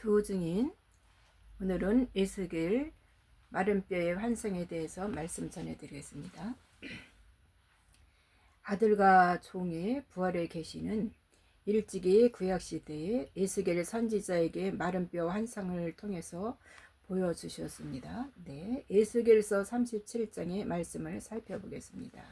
두 증인, 오늘은 에스겔 마른 뼈의 환상에 대해서 말씀 전해드리겠습니다. 아들과 종의 부활의 계시는 일찍이 구약시대에 에스겔 선지자에게 마른 뼈 환상을 통해서 보여주셨습니다. 네, 에스겔서 37장의 말씀을 살펴보겠습니다.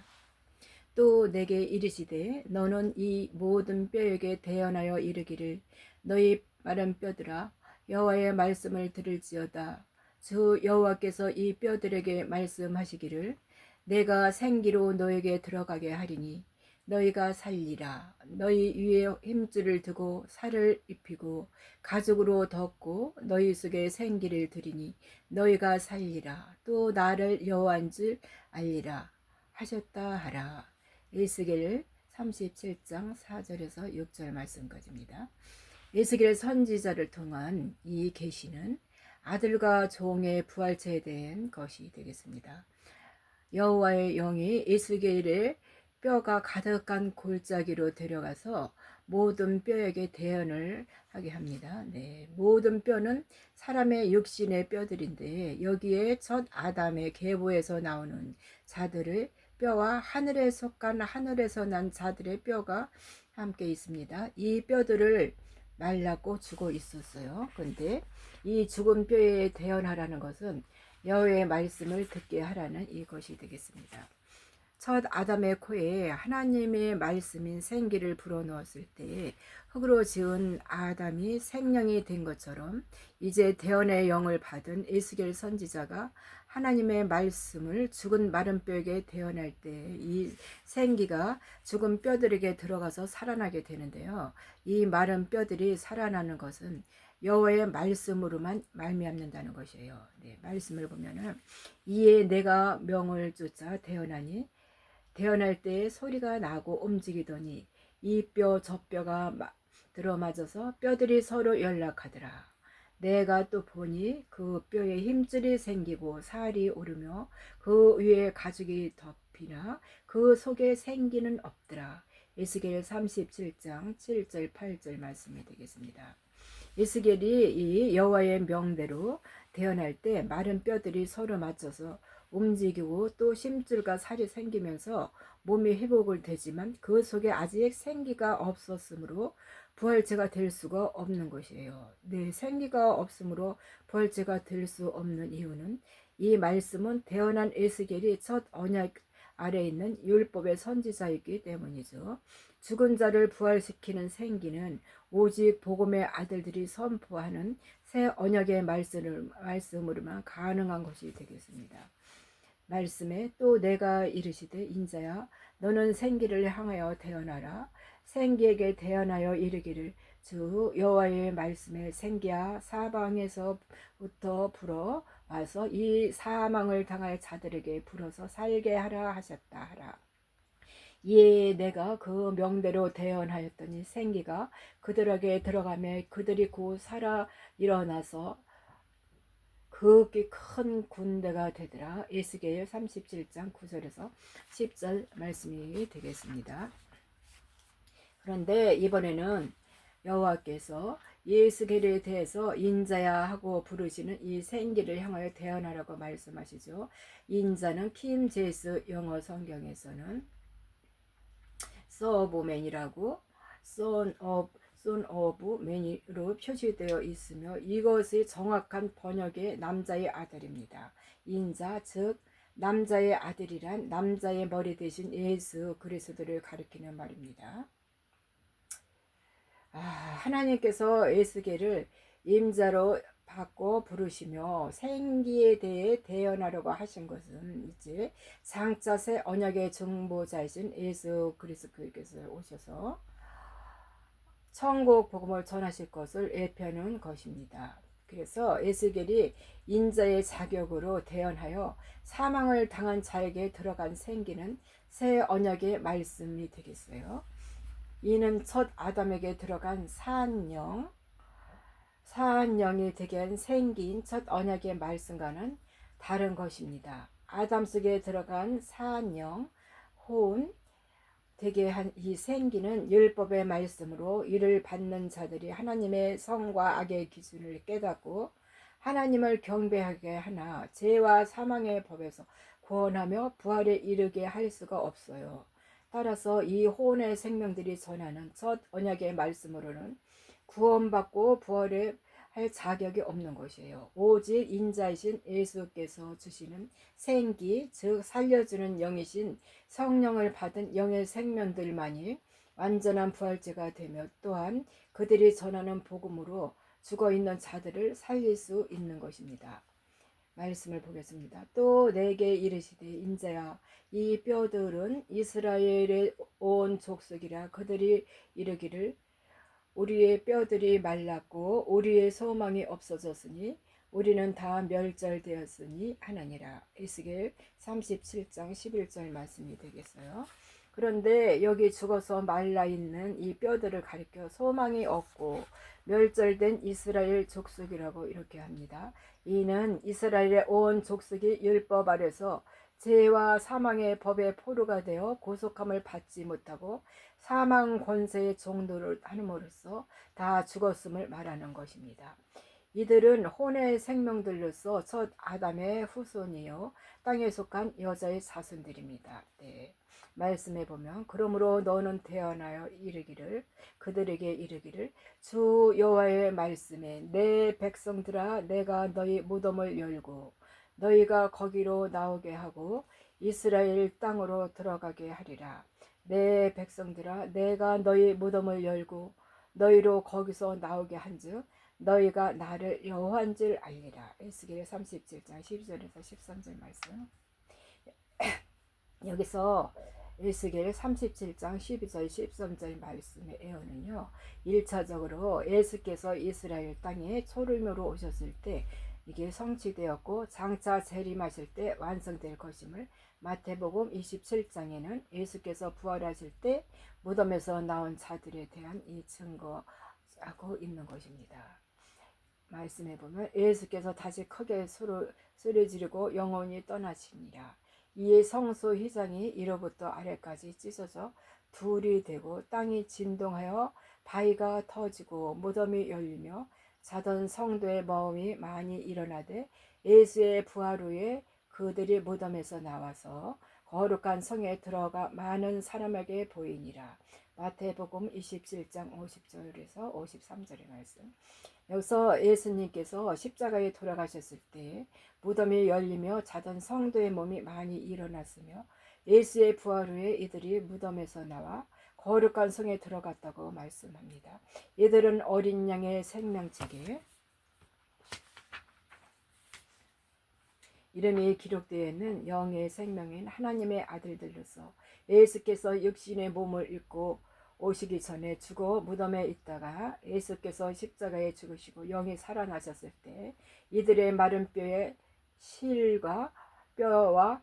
또 내게 이르시되 너는 이 모든 뼈에게 대언하여 이르기를 너희 마른 뼈들아 여호와의 말씀을 들을지어다. 주 여호와께서 이 뼈들에게 말씀하시기를 내가 생기로 너에게 들어가게 하리니 너희가 살리라. 너희 위에 힘줄을 두고 살을 입히고 가죽으로 덮고 너희 속에 생기를 들이니 너희가 살리라. 또 나를 여호와인 줄 알리라 하셨다 하라. 에스겔 37장 4절에서 6절 말씀까지입니다. 에스겔 선지자를 통한 이 계시는 아들과 종의 부활체에 대한 것이 되겠습니다. 여호와의 영이 에스겔의 뼈가 가득한 골짜기로 데려가서 모든 뼈에게 대언을 하게 합니다. 네, 모든 뼈는 사람의 육신의 뼈들인데 여기에 첫 아담의 계보에서 나오는 자들의 뼈와 하늘에 속한 하늘에서 난 자들의 뼈가 함께 있습니다. 이 뼈들을 말랐고 죽어 있었어요. 그런데 이 죽은 뼈에 대언하라는 것은 여호와의 말씀을 듣게 하라는 이것이 되겠습니다. 첫 아담의 코에 하나님의 말씀인 생기를 불어넣었을 때 흙으로 지은 아담이 생명이 된 것처럼 이제 대언의 영을 받은 에스겔 선지자가 하나님의 말씀을 죽은 마른 뼈에게 대언할 때 이 생기가 죽은 뼈들에게 들어가서 살아나게 되는데요. 이 마른 뼈들이 살아나는 것은 여호와의 말씀으로만 말미암는다는 것이에요. 네, 말씀을 보면은 이에 내가 명을 쫓아 대언하니 태어날 때 소리가 나고 움직이더니 이 뼈 저 뼈가 들어맞아서 뼈들이 서로 연락하더라. 내가 또 보니 그 뼈에 힘줄이 생기고 살이 오르며 그 위에 가죽이 덮이나 그 속에 생기는 없더라. 에스겔 37장 7절 8절 말씀이 되겠습니다. 에스겔이 이 여호와의 명대로 태어날 때 마른 뼈들이 서로 맞춰서 움직이고 또 심줄과 살이 생기면서 몸이 회복을 되지만 그 속에 아직 생기가 없었으므로 부활체가 될 수가 없는 것이에요. 네, 생기가 없으므로 부활체가 될 수 없는 이유는 이 말씀은 태어난 에스겔이 첫 언약 아래 있는 율법의 선지자이기 때문이죠. 죽은 자를 부활시키는 생기는 오직 복음의 아들들이 선포하는 새 언약의 말씀으로만 가능한 것이 되겠습니다. 말씀에 또 내가 이르시되 인자야 너는 생기를 향하여 대언하라. 생기에게 대언하여 이르기를 주 여호와의 말씀에 생기야 사방에서부터 불어 와서 이 사망을 당할 자들에게 불어서 살게 하라 하셨다 하라. 이에 내가 그 명대로 대언하였더니 생기가 그들에게 들어가며 그들이 곧 살아 일어나서 극히 큰 군대가 되더라. 에스겔 37장 9절에서 10절 말씀이 되겠습니다. 그런데 이번에는 여호와께서 에스겔에 대해서 인자야 하고 부르시는 이 생기를 향하여 대언하라고 말씀하시죠. 인자는 킹 제임스 영어 성경에서는 서브맨이라고 son of man으로 표시되어 있으며 이것의 정확한 번역의 남자의 아들입니다. 인자 즉 남자의 아들이란 남자의 머리 대신 예수 그리스도를 가리키는 말입니다. 하나님께서 에스겔을 임자로 바꿔 부르시며 생기에 대해 대언하려고 하신 것은 이제 장차새 언약의 중보자이신 예수 그리스도께서 오셔서 천국 복음을 전하실 것을 예표하는 것입니다. 그래서 에스겔이 인자의 자격으로 대언하여 사망을 당한 자에게 들어간 생기는 새 언약의 말씀이 되겠어요. 이는 첫 아담에게 들어간 사한영이 되게 한 생기인 첫 언약의 말씀과는 다른 것입니다. 아담 속에 들어간 사한영, 혼, 되게 한 이 생기는 율법의 말씀으로 이를 받는 자들이 하나님의 성과 악의 기준을 깨닫고 하나님을 경배하게 하나 죄와 사망의 법에서 구원하며 부활에 이르게 할 수가 없어요. 따라서 이 혼의 생명들이 전하는 첫 언약의 말씀으로는 구원받고 부활에 할 자격이 없는 것이에요. 오직 인자이신 예수께서 주시는 생기, 즉 살려주는 영이신 성령을 받은 영의 생명들만이 완전한 부활체가 되며 또한 그들이 전하는 복음으로 죽어있는 자들을 살릴 수 있는 것입니다. 말씀을 보겠습니다. 또 내게 이르시되 인자야 이 뼈들은 이스라엘의 온 족속이라 그들이 이르기를 우리의 뼈들이 말랐고 우리의 소망이 없어졌으니 우리는 다 멸절되었으니 하나니라. 에스겔 37장 11절 말씀이 되겠어요. 그런데 여기 죽어서 말라있는 이 뼈들을 가리켜 소망이 없고 멸절된 이스라엘 족속이라고 이렇게 합니다. 이는 이스라엘의 온 족속이 율법 아래서 죄와 사망의 법의 포로가 되어 고속함을 받지 못하고 사망 권세의 종도를 함으로써 다 죽었음을 말하는 것입니다. 이들은 혼의 생명들로서 첫 아담의 후손이요 땅에 속한 여자의 자손들입니다. 네. 말씀해 보면 그러므로 너는 태어나여 이르기를 그들에게 이르기를 주 여호와의 말씀에 내 백성들아 내가 너희 무덤을 열고 너희가 거기로 나오게 하고 이스라엘 땅으로 들어가게 하리라. 내 백성들아 내가 너희 무덤을 열고 너희로 거기서 나오게 한즉 너희가 나를 여호와인 줄 알리라. 에스겔 37장 12절에서 13절 말씀. 여기서 에스겔 37장 12절 13절 말씀의 애언은요 1차적으로 예수께서 이스라엘 땅에 초림으로 오셨을 때 이게 성취되었고 장차 재림하실 때 완성될 것임을 마태복음 27장에는 예수께서 부활하실 때 무덤에서 나온 자들에 대한 이 증거하고 있는 것입니다. 말씀해 보면 예수께서 다시 크게 소리 지르고 영원히 떠나시니라. 이에 성소 휘장이 위로부터 아래까지 찢어져 둘이 되고 땅이 진동하여 바위가 터지고 무덤이 열리며 자던 성도의 마음이 많이 일어나되 예수의 부활 후에 그들이 무덤에서 나와서 거룩한 성에 들어가 많은 사람에게 보이니라. 마태복음 27장 50절에서 53절의 말씀. 여기서 예수님께서 십자가에 돌아가셨을 때 무덤이 열리며 자던 성도의 몸이 많이 일어났으며 예수의 부활 후에 이들이 무덤에서 나와 거룩한 성에 들어갔다고 말씀합니다. 이들은 어린 양의 생명책에 이름이 기록되어 있는 영의 생명인 하나님의 아들들로서 예수께서 육신의 몸을 입고 오시기 전에 죽어 무덤에 있다가 예수께서 십자가에 죽으시고 영이 살아나셨을 때 이들의 마른 뼈에 실과 뼈와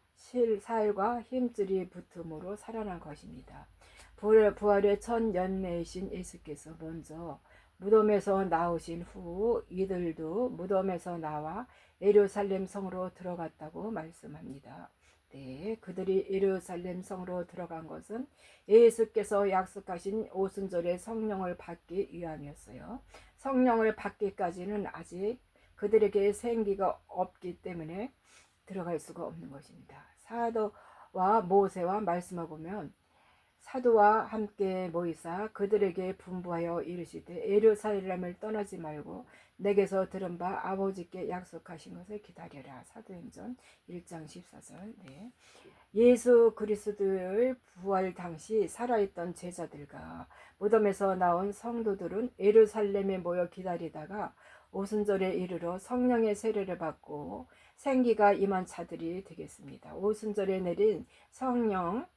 살과 힘줄이 붙음으로 살아난 것입니다. 부활의 첫 열매이신 예수께서 먼저 무덤에서 나오신 후 이들도 무덤에서 나와 예루살렘 성으로 들어갔다고 말씀합니다. 네, 그들이 예루살렘 성으로 들어간 것은 예수께서 약속하신 오순절에 성령을 받기 위함이었어요. 성령을 받기까지는 아직 그들에게 생기가 없기 때문에 들어갈 수가 없는 것입니다. 사도와 모세와 말씀을 보면 사도와 함께 모이사 그들에게 분부하여 이르시되 예루살렘을 떠나지 말고 내게서 들은 바 아버지께 약속하신 것을 기다려라. 사도행전 1장 14절. 네. 예수 그리스도의 부활 당시 살아있던 제자들과 무덤에서 나온 성도들은 예루살렘에 모여 기다리다가 오순절에 이르러 성령의 세례를 받고 생기가 임한 자들이 되겠습니다. 오순절에 내린 성령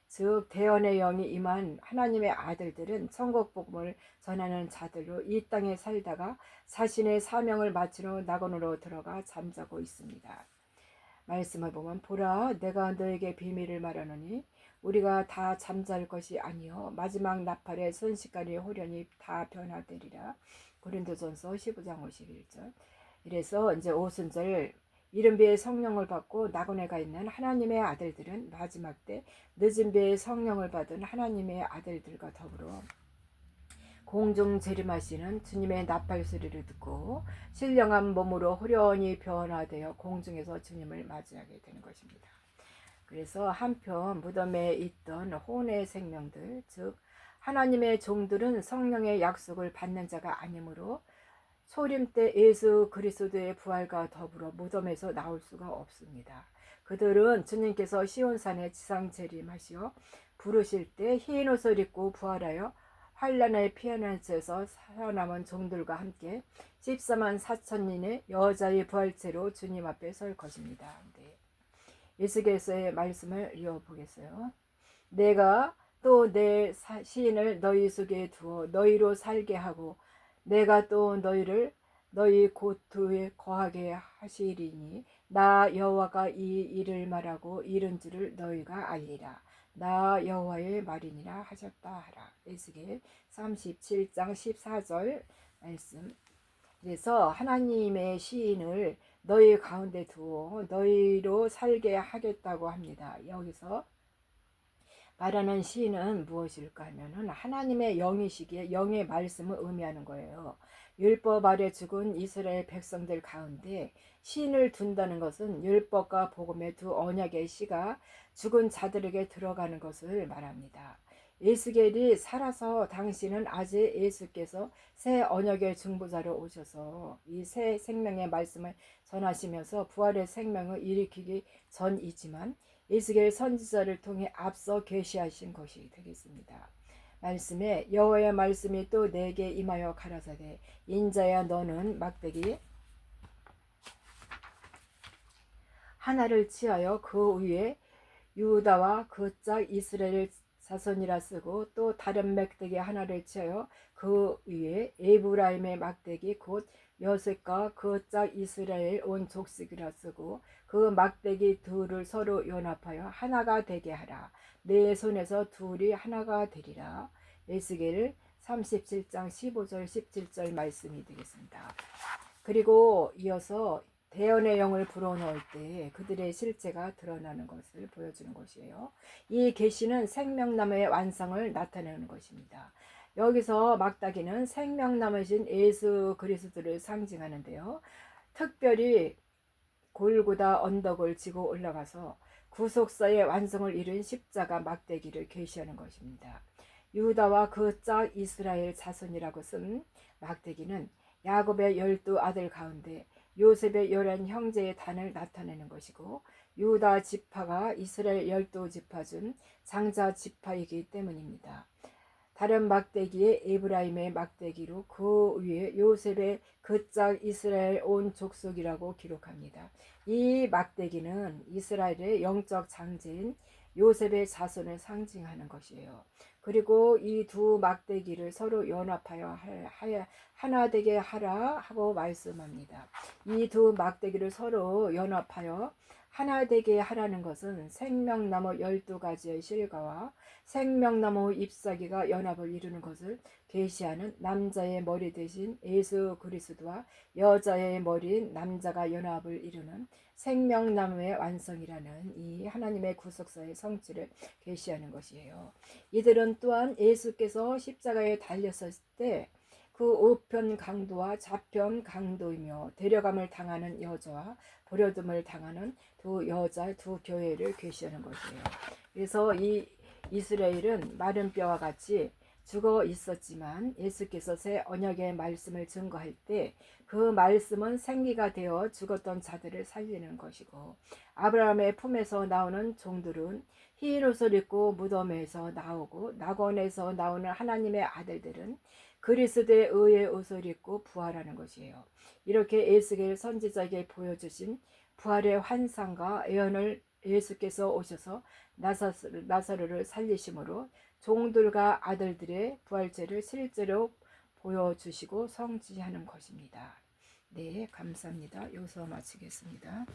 즉 대언의 영이 임한 하나님의 아들들은 천국 복음을 전하는 자들로 이 땅에 살다가 자신의 사명을 마친 후 낙원으로 들어가 잠자고 있습니다. 말씀을 보면 보라 내가 너에게 비밀을 말하노니 우리가 다 잠잘 것이 아니요 마지막 나팔의 순식간에 호련히 다 변화되리라. 고린도전서 15장 51절. 이래서 이제 오순절 이른 비에 성령을 받고 낙원에 가 있는 하나님의 아들들은 마지막 때 늦은 비에 성령을 받은 하나님의 아들들과 더불어 공중 재림하시는 주님의 나팔 소리를 듣고 신령한 몸으로 호련히 변화되어 공중에서 주님을 맞이하게 되는 것입니다. 그래서 한편 무덤에 있던 혼의 생명들, 즉 하나님의 종들은 성령의 약속을 받는 자가 아니므로 소림 때 예수 그리스도의 부활과 더불어 무덤에서 나올 수가 없습니다. 그들은 주님께서 시온산에 지상 재림하시어 부르실 때 흰 옷을 입고 부활하여 환란을 피하는 데서 살아남은 종들과 함께 14만 4천인의 여자의 부활체로 주님 앞에 설 것입니다. 네. 예수께서의 말씀을 이어보겠어요. 내가 또 내 시인을 너희 속에 두어 너희로 살게 하고 내가 또 너희를 너희 고토에 거하게 하시리니 나 여호와가 이 일을 말하고 이른 줄을 너희가 알리라. 나 여호와의 말이니라 하셨다 하라. 에스겔 37장 14절 말씀. 그래서 하나님의 시인을 너희 가운데 두어 너희로 살게 하겠다고 합니다. 여기서 말하는 시인은 무엇일까 하면은 하나님의 영이시기에 영의 말씀을 의미하는 거예요. 율법 아래 죽은 이스라엘 백성들 가운데 시인을 둔다는 것은 율법과 복음의 두 언약의 씨가 죽은 자들에게 들어가는 것을 말합니다. 예수겔이 살아서 당신은 아직 예수께서 새 언약의 중보자로 오셔서 이 새 생명의 말씀을 전하시면서 부활의 생명을 일으키기 전이지만 에스겔 선지자를 통해 앞서 계시하신 것이 되겠습니다. 말씀에 여호와의 말씀이 또 내게 임하여 가라사대 인자야 너는 막대기 하나를 취하여 그 위에 유다와 그 짝 이스라엘 자손이라 쓰고 또 다른 막대기 하나를 취하여 그 위에 에브라임의 막대기 곧 여색과 그 짝 이스라엘 온 족속이라 쓰고 그 막대기 둘을 서로 연합하여 하나가 되게 하라. 내 손에서 둘이 하나가 되리라. 에스겔 37장 15절 17절 말씀이 되겠습니다. 그리고 이어서 대언의 영을 불어넣을 때 그들의 실체가 드러나는 것을 보여주는 것이에요. 이 계시는 생명나무의 완성을 나타내는 것입니다. 여기서 막다기는 생명나무이신 예수 그리스도를 상징하는데요. 특별히 골고다 언덕을 지고 올라가서 구속사의 완성을 이룬 십자가 막대기를 계시하는 것입니다. 유다와 그 짝 이스라엘 자손이라고 쓴 막대기는 야곱의 12 아들 가운데 요셉의 11 형제의 단을 나타내는 것이고 유다 지파가 이스라엘 12지파 중 장자 지파이기 때문입니다. 다른 막대기에 에브라임의 막대기로 그 위에 요셉의 그 짝 이스라엘 온 족속이라고 기록합니다. 이 막대기는 이스라엘의 영적 장제인 요셉의 자손을 상징하는 것이에요. 그리고 이 두 막대기를 서로 연합하여 하나 되게 하라 하고 말씀합니다. 이 두 막대기를 서로 연합하여 하나 되게 하라는 것은 생명나무 12가지의 실과와 생명나무 잎사귀가 연합을 이루는 것을 계시하는 남자의 머리 대신 예수 그리스도와 여자의 머리인 남자가 연합을 이루는 생명나무의 완성이라는 이 하나님의 구속사의 성취를 계시하는 것이에요. 이들은 또한 예수께서 십자가에 달렸을 때 그 우편 강도와 좌편 강도이며 데려감을 당하는 여자와 버려둠을 당하는 두 여자 두 교회를 계시하는 것이에요. 그래서 이 이스라엘은 마른 뼈와 같이 죽어 있었지만 예수께서 새 언약의 말씀을 증거할 때 그 말씀은 생기가 되어 죽었던 자들을 살리는 것이고 아브라함의 품에서 나오는 종들은 흰 옷을 입고 무덤에서 나오고 낙원에서 나오는 하나님의 아들들은 그리스도의 의의 옷을 입고 부활하는 것이에요. 이렇게 에스겔 선지자에게 보여주신 부활의 환상과 예언을 예수께서 오셔서 나사로를 살리심으로 종들과 아들들의 부활체를 실제로 보여주시고 성취하는 것입니다. 네, 감사합니다. 여기서 마치겠습니다.